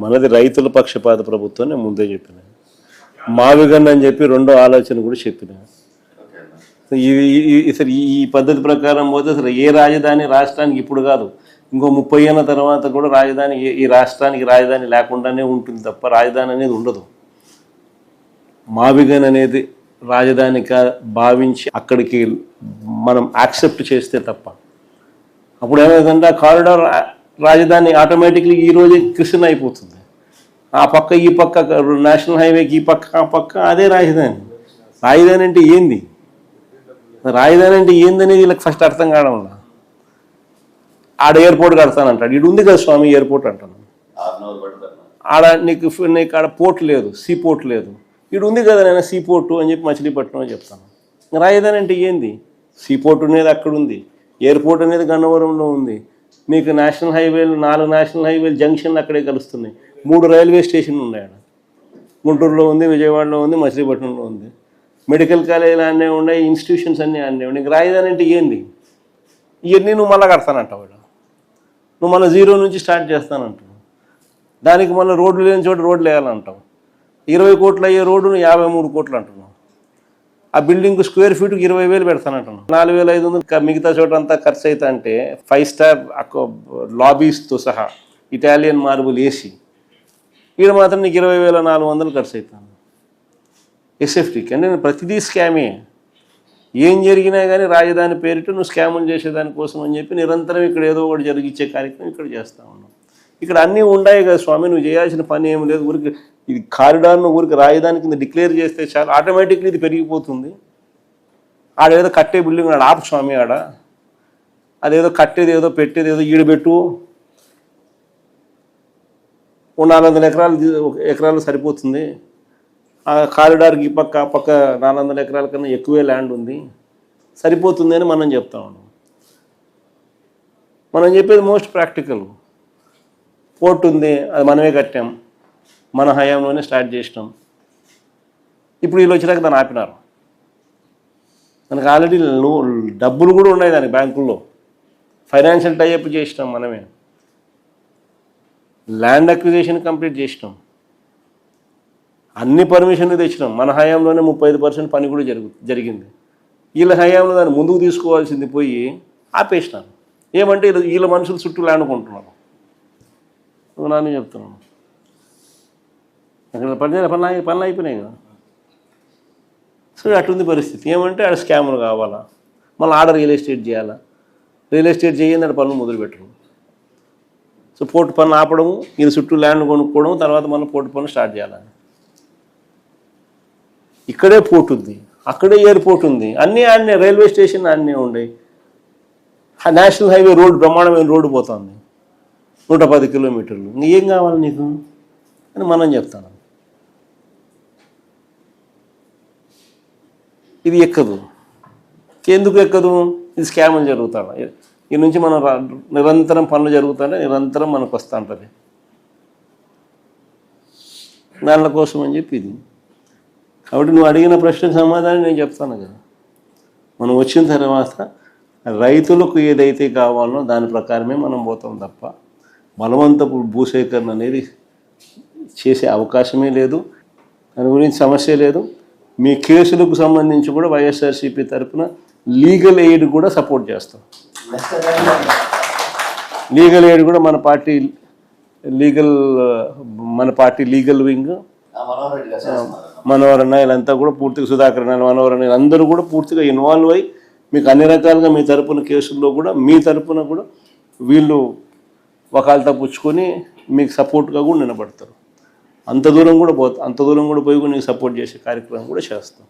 మనది రైతుల పక్షపాత ప్రభుత్వం నేను ముందే చెప్పిన. మావిగన్ అని చెప్పి రెండో ఆలోచన కూడా చెప్పిన. అసలు ఈ పద్ధతి ప్రకారం పోతే అసలు ఏ రాజధాని రాష్ట్రానికి ఇప్పుడు కాదు, ఇంకో 30 ఏళ్ళ తర్వాత కూడా రాజధాని ఈ రాష్ట్రానికి రాజధాని లేకుండానే ఉంటుంది తప్ప రాజధాని అనేది ఉండదు. మావిగన్ అనేది రాజధానిగా భావించి అక్కడికి మనం యాక్సెప్ట్ చేస్తే తప్ప అప్పుడు ఏమైందంటే ఆ కారిడార్ రాజధాని ఆటోమేటిక్లీ ఈరోజే కృష్ణ అయిపోతుంది. ఆ పక్క ఈ పక్క నేషనల్ హైవేకి ఈ పక్క ఆ పక్క అదే రాజధాని. రాజధాని అంటే ఏంది, రాజధాని అంటే ఏందనేది వీళ్ళకి ఫస్ట్ అర్థం కావడం వల్ల ఆడ ఎయిర్పోర్ట్ కడతానంటాడు. ఇటు ఉంది కదా స్వామి ఎయిర్పోర్ట్ అంటాను, ఆడ నీకు ఆడ పోర్ట్ లేదు, సీ పోర్ట్ లేదు. ఇటు ఉంది కదా నేను సీ పోర్టు అని చెప్పి మచిలీపట్నం అని చెప్తాను. రాజధాని అంటే ఏంది? సీ పోర్ట్ అనేది అక్కడ ఉంది, ఎయిర్పోర్ట్ అనేది గన్నవరంలో ఉంది, మీకు నేషనల్ హైవేలు 4 నేషనల్ హైవేలు జంక్షన్లు అక్కడే కలుస్తున్నాయి, 3 రైల్వే స్టేషన్లు ఉన్నాయి. ఆడ గుంటూరులో ఉంది, విజయవాడలో ఉంది, మచిలీపట్నంలో ఉంది, మెడికల్ కాలేజీలు అన్నీ ఉన్నాయి, ఇన్స్టిట్యూషన్స్ అన్నీ అన్నీ ఉన్నాయి. రాజధాని అంటే ఏంది? ఇవన్నీ నువ్వు మళ్ళీ కడతానంటావు, నువ్వు మళ్ళీ జీరో నుంచి స్టార్ట్ చేస్తానంటావు. దానికి మళ్ళీ రోడ్లు లేని చోట రోడ్లు వేయాలంటావు. 20 కోట్లు అయ్యే రోడ్డును 53 కోట్లు అంటున్నావు. ఆ బిల్డింగ్ స్క్వేర్ ఫీట్కి 20,000 పెడతానంటున్నావు. 4,500 మిగతా చోట అంతా ఖర్చు అవుతా అంటే 5 స్టార్ లాబీస్తో సహా ఇటాలియన్ మార్బుల్ వేసి ఈడ మాత్రం నీకు 20,400 ఖర్చు అవుతాను ఎస్ఎఫ్టీకి. అంటే ప్రతిదీ స్కామే. ఏం జరిగినా కానీ రాజధాని పేరిట నువ్వు స్కాములు చేసేదానికోసం అని చెప్పి నిరంతరం ఇక్కడ ఏదో ఒకటి జరిగించే కార్యక్రమం ఇక్కడ చేస్తూ ఉన్నావు. ఇక్కడ అన్నీ ఉన్నాయి కదా స్వామి, నువ్వు చేయాల్సిన పని ఏమి లేదు. ఊరికి ఇది కారిడార్ను ఊరికి రాజధాని కింద డిక్లేర్ చేస్తే చాలు, ఆటోమేటిక్లీ ఇది పెరిగిపోతుంది. ఆడేదో కట్టే బిల్డింగ్ ఆడ ఆపు స్వామి, ఆడ అదేదో కట్టేది ఏదో పెట్టేది ఏదో ఈడబెట్టు, 400 ఎకరాలు సరిపోతుంది. ఆ కారిడార్కి ఈ పక్క ఆ పక్క 400 ఎకరాల కన్నా ఎక్కువే ల్యాండ్ ఉంది, సరిపోతుంది అని మనం చెప్తా ఉన్నాం. మనం చెప్పేది మోస్ట్ ప్రాక్టికల్. పోర్ట్ ఉంది, అది మనమే కట్టాం, మన హయాంలోనే స్టార్ట్ చేసినాం. ఇప్పుడు వీళ్ళు వచ్చినాక దాన్ని ఆపినారు. మనకు ఆల్రెడీ డబ్బులు కూడా ఉన్నాయి దానికి బ్యాంకుల్లో, ఫైనాన్షియల్ టైఅప్ చేసినాం మనమే, ల్యాండ్ అక్విజిషన్ కంప్లీట్ చేసినాం, అన్ని పర్మిషన్లు తెచ్చినాం. మన హయాంలోనే 35% పని కూడా జరిగింది. వీళ్ళ హయాంలో దాన్ని ముందుకు తీసుకోవాల్సింది పోయి ఆపేసినాను. ఏమంటే వీళ్ళ మనుషులు చుట్టూ ల్యాండ్ కొంటున్నారు. నాని చెప్తున్నాను, అక్కడ పనులు అయిపోయినాయి కదా. సో అట్లుంది పరిస్థితి. ఏమంటే ఆడ స్కాములు కావాలా, మళ్ళీ ఆడ రియల్ ఎస్టేట్ చేయాలా, రియల్ ఎస్టేట్ చేయండి ఆడ పనులు మొదలుపెట్టడం. సో పోర్టు పనులు ఆపడము, వీళ్ళ చుట్టూ ల్యాండ్ కొనుక్కోవడం, తర్వాత మళ్ళీ పోర్టు పనులు స్టార్ట్ చేయాలి. ఇక్కడే పోర్ట్ ఉంది, అక్కడే ఎయిర్పోర్ట్ ఉంది, అన్నీ ఆడనే రైల్వే స్టేషన్ అన్నీ ఉన్నాయి. నేషనల్ హైవే రోడ్డు బ్రహ్మాండమైన రోడ్డు పోతుంది, 110 కిలోమీటర్లు. ఏం కావాలి నీకు అని మనం చెప్తాను. ఇది ఎక్కదు. ఎందుకు ఎక్కదు? ఇది స్కాములు జరుగుతాడు. ఈ నుంచి మనం నిరంతరం పనులు జరుగుతానే నిరంతరం మనకు వస్తూ ఉంటుంది. దానిల కోసం అని చెప్పి ఇది. కాబట్టి నువ్వు అడిగిన ప్రశ్నకు సమాధానం నేను చెప్తాను కదా. మనం వచ్చిన తర్వాత రైతులకు ఏదైతే కావాలో దాని ప్రకారమే మనం పోతాం తప్ప బలవంతపు భూసేకరణ అనేది చేసే అవకాశమే లేదు. దాని గురించి సమస్య లేదు. మీ కేసులకు సంబంధించి కూడా వైఎస్ఆర్సీపీ తరఫున లీగల్ ఎయిడ్ కూడా సపోర్ట్ చేస్తాం. లీగల్ ఎయిడ్ కూడా మన పార్టీ లీగల్ వింగ్ మనోహరన్న వీళ్ళంతా కూడా పూర్తిగా, సుధాకర్ అన్న, మనోహరన్న వీళ్ళందరూ కూడా పూర్తిగా ఇన్వాల్వ్ అయ్యి మీకు అన్ని రకాలుగా మీ తరపున కేసుల్లో కూడా మీ తరపున కూడా వీళ్ళు వకాల్తా పుచ్చుకొని మీకు సపోర్ట్గా కూడా నిలబడతారు. అంత దూరం కూడా పోయి నీకు సపోర్ట్ చేసే కార్యక్రమం కూడా చేస్తాం.